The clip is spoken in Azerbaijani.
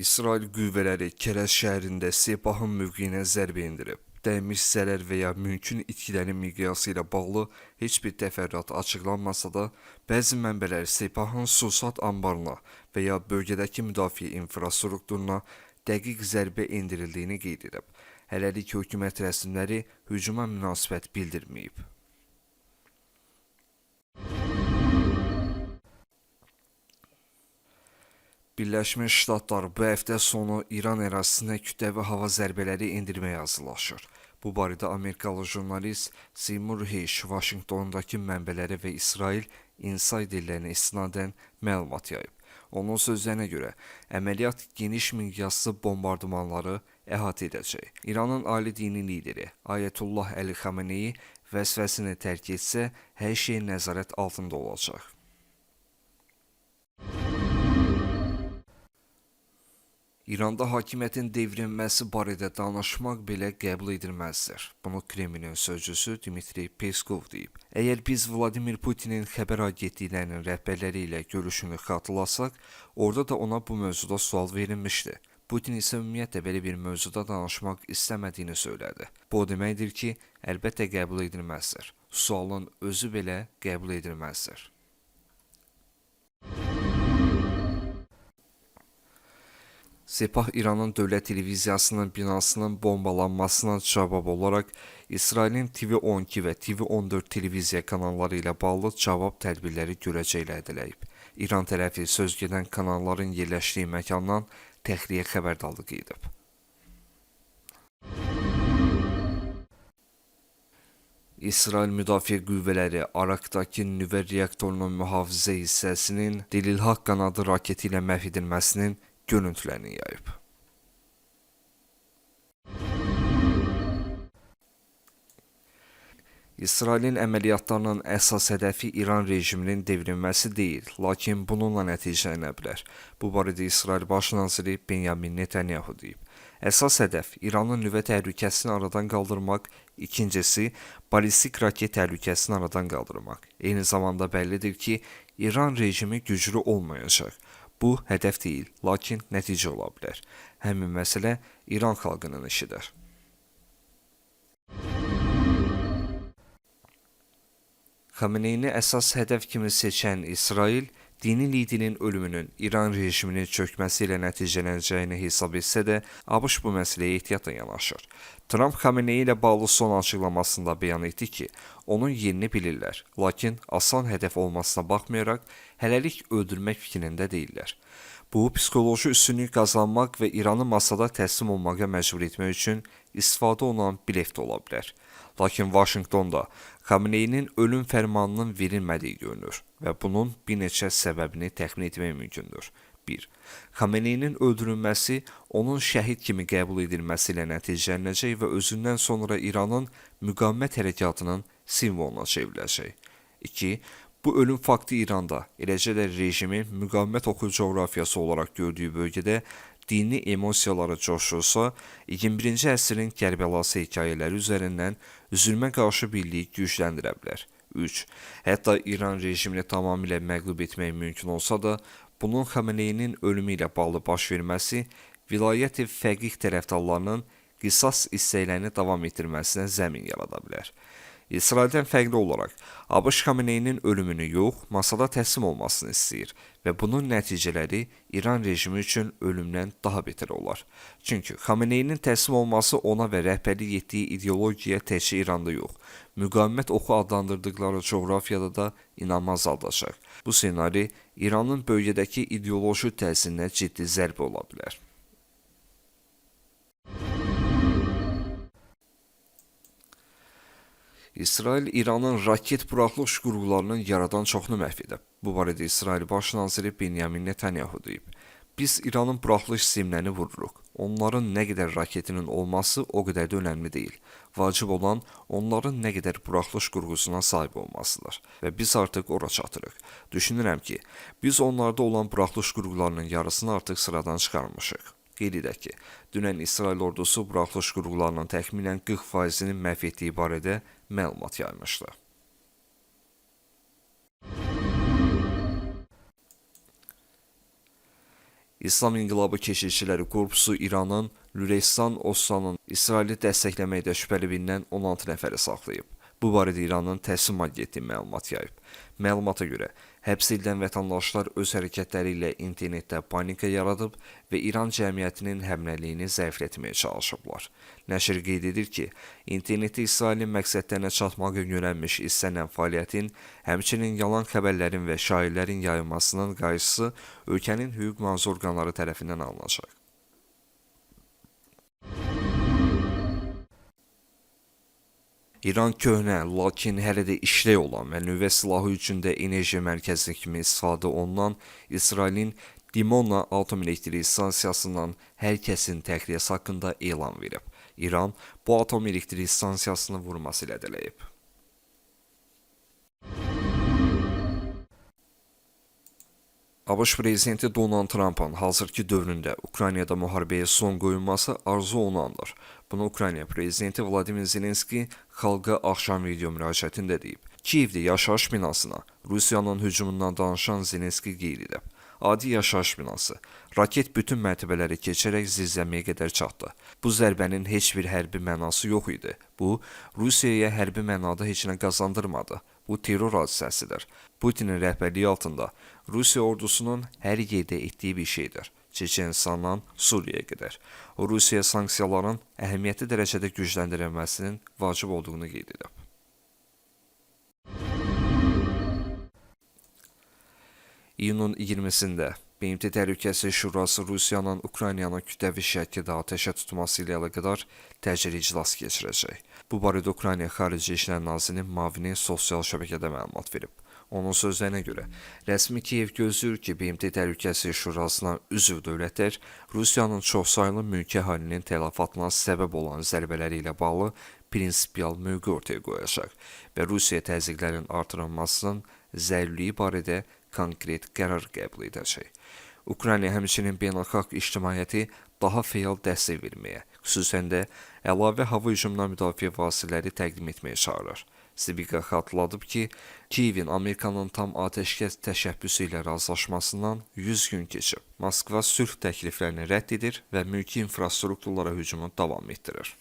İsrail qüvvələri Kərəz şəhərində Sepahın mövqeyinə zərbə endirib. Dəymiş zərər və ya mümkün itkilərin miqyası ilə bağlı heç bir təfərrüat açıqlanmasa da, bəzi mənbələr Sepahın sursat anbarına və ya bölgədəki müdafiə infrastrukturuna dəqiq zərbə endirildiyini qeyd edib. Hələlik hökumət rəsmiləri hücuma münasibət bildirməyib. Birləşmiş Ştatlar bu həftə sonu İran ərazisinə kütləvi hava zərbələri endirməyə hazırlaşır. Bu barədə Amerikalı jurnalist Seymour Hersh Vaşinqtondakı mənbələrə və İsrail insiderlərinə istinadən məlumat yayıb. Onun sözlərinə görə, əməliyyat geniş miqyaslı bombardımanları əhatə edəcək. İranın ali dini lideri Ayətullah Əli Xameneyi vəzifəsini tərk etsə, hər şey nəzarət altında olacaq. İranda hakimiyyətin devrilməsi barədə danışmaq belə qəbul edilməzdir. Bunu Kremlin sözcüsü Dmitri Peskov deyib. Əgər biz Vladimir Putinin xəbər agentliklərinin rəhbərləri ilə görüşünü xatırlasaq, orada da ona bu mövzuda sual verilmişdi. Putin isə ümumiyyətlə belə bir mövzuda danışmaq istəmədiyini söylədi. Bu o deməkdir ki, əlbəttə qəbul edilməzdir. Sualın özü belə qəbul edilməzdir. Sepah İranın dövlət televiziyasının binasının bombalanmasına cavab olaraq İsrailin TV12 və TV14 televiziya kanalları ilə bağlı cavab tədbirləri görəcəkləri diləyib. İran tərəfi sözgedən kanalların yerləşdiyi məkandan təxliyə xəbərdarlığı edib. İsrail Müdafiə Qüvvələri Arakdakı nüvə reaktorunun mühafizə hissəsinin Delilhaq qanadı raketi ilə məhv edilməsinin görüntülərini yayıb. İsrailin əməliyyatlarının əsas hədəfi İran rejiminin devrilməsi deyil, lakin bununla nəticələnə bilər. Bu barədə İsrail Baş naziri Benyamin Netanyahu deyib. Əsas hədəf İranın nüvə təhlükəsini aradan qaldırmaq, ikincisi balistik raket təhlükəsini aradan qaldırmaq. Eyni zamanda bəllidir ki, İran rejimi güclü olmayacaq. Bu hədəf deyil, lakin nəticə ola bilər. Həmin məsələ İran xalqının işidir. Xameneyini əsas hədəf kimi seçən İsrail, dini liderin ölümünün İran rejiminin çökməsi ilə nəticələnəcəyini hesab etsə də, ABŞ bu məsələyə ehtiyatla yanaşır. Trump Xameneyi ilə bağlı son açıqlamasında bəyan etdi ki, onun yerini bilirlər, lakin asan hədəf olmasına baxmayaraq, hələlik öldürmək fikrində deyirlər. Bu, psixoloji üstünlük qazanmaq və İranı masada təslim olmağa məcbur etmək üçün istifadə olunan bilet də ola bilər. Lakin Vaşinqtonda Xameneyinin ölüm fərmanının verilmədiyi görünür və bunun bir neçə səbəbini təxmin etmək mümkündür. 1. Xameneyinin öldürülməsi onun şəhid kimi qəbul edilməsi ilə nəticələnəcək və özündən sonra İranın müqavimət hərəkatının simvoluna çevriləcək. 2. Bu ölüm faktı İranda, eləcə də rejimin müqavimət oxu coğrafiyası olaraq gördüyü bölgədə dini emosiyaları coşursa, 21-ci əsrin Kərbəlası hekayələri üzərindən zülmə qarşı birliyi gücləndirə bilər. 3. Hətta İran rejimini tamamilə məğlub etmək mümkün olsa da, bunun Xameneyinin ölümü ilə bağlı baş verməsi vilayət-i fəqih tərəfdarlarının qisas istəklərini davam etdirməsinə zəmin yarada bilər. İsraildən fərqli olaraq, ABŞ Xameneyinin ölümünü yox, masada təslim olmasını istəyir və bunun nəticələri İran rejimi üçün ölümdən daha betər olar. Çünki Xameneyinin təslim olması ona və rəhbərlik etdiyi ideologiyaya təkcə İranda yox, müqavimət oxu adlandırdıqları coğrafiyada da inanmaz aldacaq. Bu senari İranın bölgədəki ideoloji təsirinə ciddi zərbə ola bilər. İsrail İranın raket buraxılış qurğularının yaradan çoxunu məhv edib. Bu barədə İsrail Baş naziri Benyamin Netanyahu deyib. Biz İranın buraxılış sistemlərini vururuq. Onların nə qədər raketinin olması o qədər də önəmli deyil. Vacib olan onların nə qədər buraxılış qurğusuna sahib olmasıdır. Və biz artıq ora çatırıq. Düşünürəm ki, biz onlarda olan buraxılış qurğularının yarısını artıq sıradan çıxarmışıq. Qeyd edək ki, dünən İsrail ordusu buraxılış qurğularının təxminən 40%-ni məhv etdiyi barədə məlumat yaymışdı. İslam İnqilabı Keşikçiləri Korpusu İranın Lüleystan Ostanın İsraili dəstəkləməkdə şübhəli bilinən 16 nəfəri saxlayıb. Bu barədə İranın Təsnim agentliyi məlumat yayıb. Məlumata görə, həbs edilən vətəndaşlar öz hərəkətləri ilə internetdə panika yaradıb və İran cəmiyyətinin həmrəyliyini zəiflətməyə çalışıblar. Nəşr qeyd edir ki, internetdə İsrailin məqsədlərinə çatmağa yönəlmiş istənilən fəaliyyətin, həmçinin yalan xəbərlərin və şairlərin yayılmasının qarşısı ölkənin hüquq mühafizə orqanları tərəfindən alınacaq. İran köhnə, lakin hələ də işlək olan və nüvə silahı üçün də enerji mərkəzi kimi istifadə olunan İsrailin Dimona atom elektrik stansiyasından hər kəsin təxliyəsi haqqında elan verib. İran bu atom elektrik stansiyasını vurması ilə dələyib. ABŞ prezidenti Donald Trump'ın hazırki dövründə Ukraynada müharibəyə son qoyulması arzu olunandır. Bunu Ukrayna prezidenti Vladimir Zelenski xalqa axşam video müraciətində deyib. Kiyevdə yaşayış binasına Rusiyanın hücumundan danışan Zelenski qeyd edib. Adi yaşayış binası raket bütün mərtəbələri keçərək zirzəmiyə qədər çatdı. Bu zərbənin heç bir hərbi mənası yox idi. Bu, Rusiyaya hərbi mənada heç nə qazandırmadı. Bu terror hadisəsidir. Putinin rəhbərliyi altında Rusiya ordusunun hər yerdə etdiyi bir şeydir. Çeçenistandan Suriyaya qədər. O, Rusiya sanksiyaların əhəmiyyətli dərəcədə gücləndirilməsinin vacib olduğunu qeyd edib. İyunun 20-sində BMT Təhlükəsizlik Şurası Rusiyanın Ukraynanı kütləvi şəkildə atəşə tutması ilə əlaqədar təcili iclas keçirəcək. Bu barədə Ukrayna Xarici İşlər Nazirinin müavini sosial şəbəkədə məlumat verib. Onun sözlərinə görə, rəsmi Kiyev gözləyir ki, BMT Təhlükəsizlik Şurasına üzv dövlətlər Rusiyanın çoxsaylı mülki əhalinin tələfatına səbəb olan zərbələri ilə bağlı prinsipial mövqe ortaya qoyacaq və Rusiya təzyiqlərin artırılmasının zəruriliyi barədə konkret qərar qəbul edəcək. Ukrayna həmçinin beynəlxalq ictimaiyyəti daha fəal dəstək verməyə, xüsusən də əlavə hava hücumundan müdafiə vasitələri təqdim etməyə çağırır. Sibika xatırladıb ki, Kiyevin Amerikanın tam atəşkəs təşəbbüsü ilə razılaşmasından 100 gün keçib. Moskva sülh təkliflərini rədd edir və mülki infrastrukturlara hücumu davam etdirir.